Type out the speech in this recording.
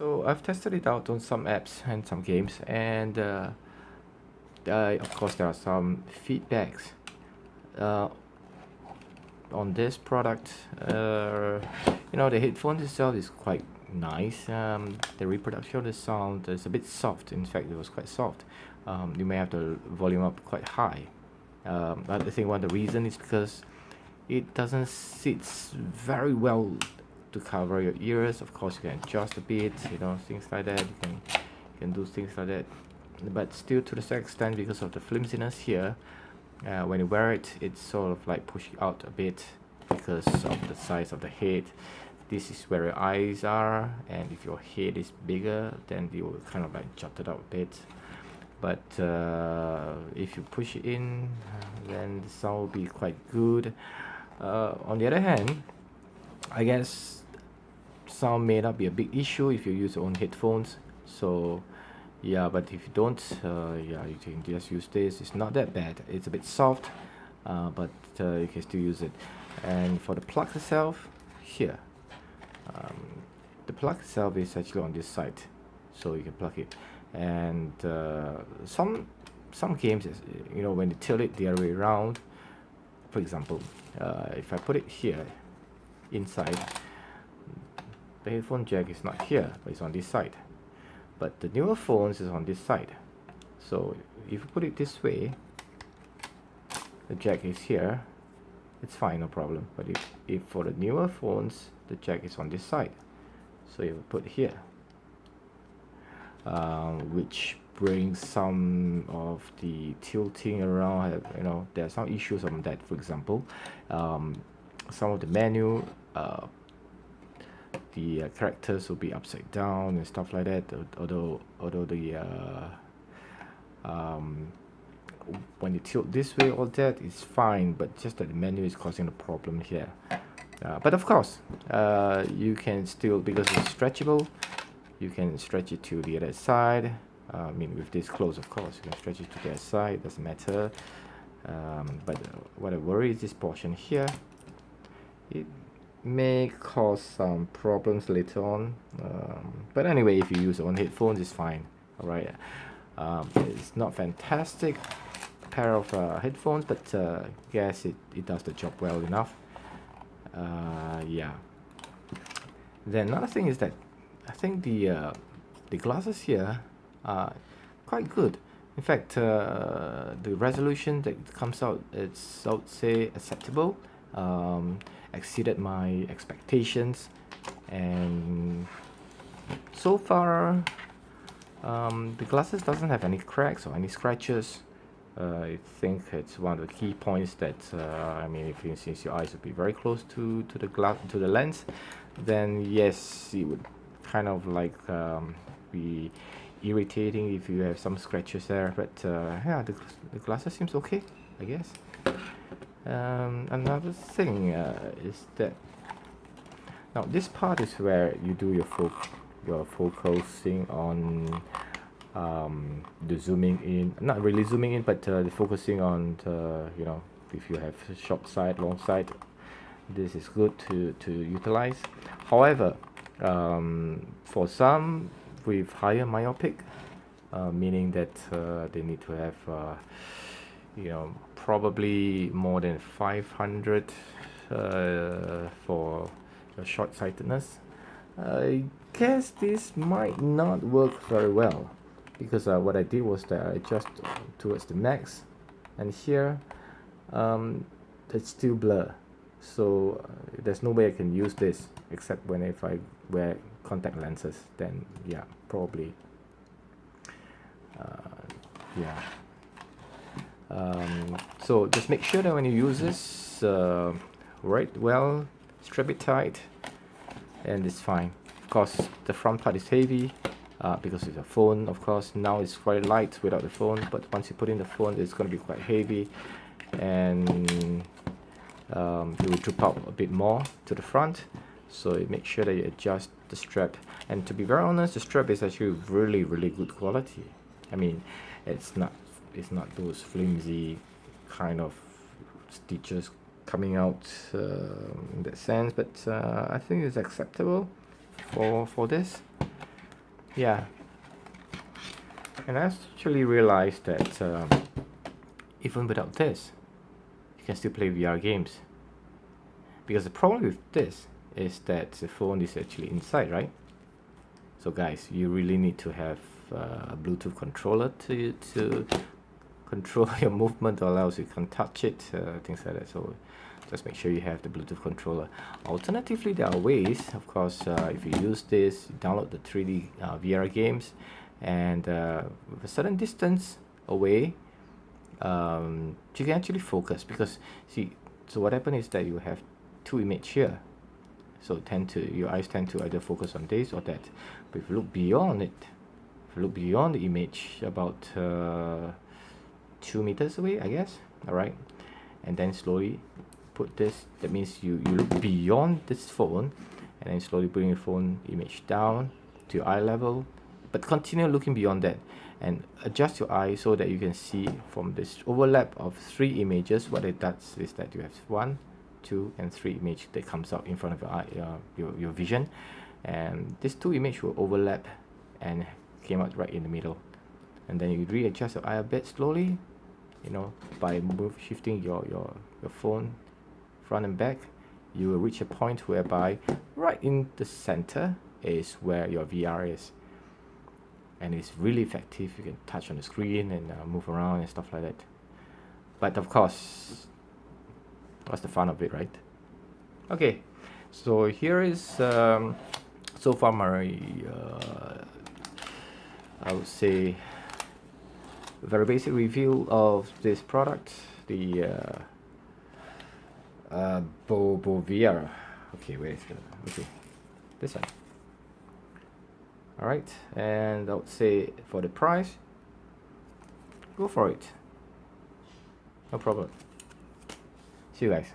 So I've tested it out on some apps and some games, and of course there are some feedbacks uh, on this product. The headphone itself is quite nice. The reproduction of the sound is a bit soft. In fact, it was quite soft. You may have the volume up quite high. I think one of the reason is because it doesn't sit very well to cover your ears. Of course, you can adjust a bit, things like that. You can do things like that, but still to the same extent, because of the flimsiness here, when you wear it, it's sort of like pushing out a bit because of the size of the head. This is where your eyes are, and if your head is bigger, then you will kind of like jut it out a bit. But if you push it in, then the sound will be quite good. On the other hand, I guess sound may not be a big issue if you use your own headphones. So yeah, but if you don't, yeah, you can just use this. It's not that bad. It's a bit soft, but you can still use it. And for the plug itself, here, the plug itself is actually on this side, so you can plug it. And some games, when you tilt it the other way around, for example, if I put it here inside, the headphone jack is not here, but it's on this side. But the newer phones is on this side. So if you put it this way, the jack is here, it's fine, no problem. But if for the newer phones, the jack is on this side, so you put here, which brings some of the tilting around. There are some issues on that. For example, some of the menu, the characters will be upside down and stuff like that. Although the when you tilt this way, all that is fine, but just that the menu is causing the problem here. But of course, you can still, because it's stretchable, you can stretch it to the other side. With this close, of course, you can stretch it to the other side, doesn't matter. But what I worry is this portion here. It may cause some problems later on. But anyway, if you use your own headphones, it's fine. Alright. It's not fantastic pair of headphones, but yes, it does the job well enough. Yeah. Then another thing is that I think the glasses here are quite good. In fact, the resolution that comes out, it's, I would say, acceptable. Exceeded my expectations, and so far the glasses doesn't have any cracks or any scratches. I think it's one of the key points that since your eyes would be very close to the lens, then yes, it would kind of like be irritating if you have some scratches there. But yeah, the glasses seems okay, I guess. Another thing is that now this part is where you do your focusing on the zooming in, not really zooming in, but the focusing on the, if you have short sight, long sight, this is good to utilize. However, for some with higher myopic, meaning that they need to have probably more than 500 for short-sightedness, I guess this might not work very well, because what I did was that I adjust towards the max, and here it's still blur, so there's no way I can use this except when if I wear contact lenses. Then yeah, probably yeah. So just make sure that when you use this, right, well, strap it tight, and it's fine. Of course, the front part is heavy because it's a phone. Of course, now it's quite light without the phone, but once you put in the phone, it's going to be quite heavy, and it will droop out a bit more to the front. So you make sure that you adjust the strap. And to be very honest, the strap is actually really, really good quality. It's not those flimsy kind of stitches coming out in that sense, but I think it's acceptable for this. yeah, and I actually realized that even without this, you can still play VR games. Because the problem with this is that the phone is actually inside, right? So guys, you really need to have a Bluetooth controller to control your movement, or else you can't touch it, things like that. So just make sure you have the Bluetooth controller. Alternatively, there are ways, of course, if you use this, you download the 3D VR games, and with a certain distance away, you can actually focus. Because see, so what happens is that you have two images here, so your eyes tend to either focus on this or that. But if you look beyond it, if you look beyond the image about 2 meters away, I guess, all right, and then slowly put this, that means you look beyond this phone, and then slowly bring your phone image down to your eye level, but continue looking beyond that, and adjust your eye so that you can see from this overlap of 3 images. What it does is that you have 1, 2, and 3 image that comes out in front of your eye, your vision, and these 2 images will overlap and came out right in the middle. And then you readjust your eye a bit slowly, by shifting your phone front and back. You will reach a point whereby right in the center is where your VR is, and it's really effective. You can touch on the screen and move around and stuff like that. But of course, what's the fun of it, right? Okay, so here is so far my I would say very basic review of this product, the BoboVR. Okay, wait, okay, this one. All right, and I would say for the price, go for it, no problem. See you guys.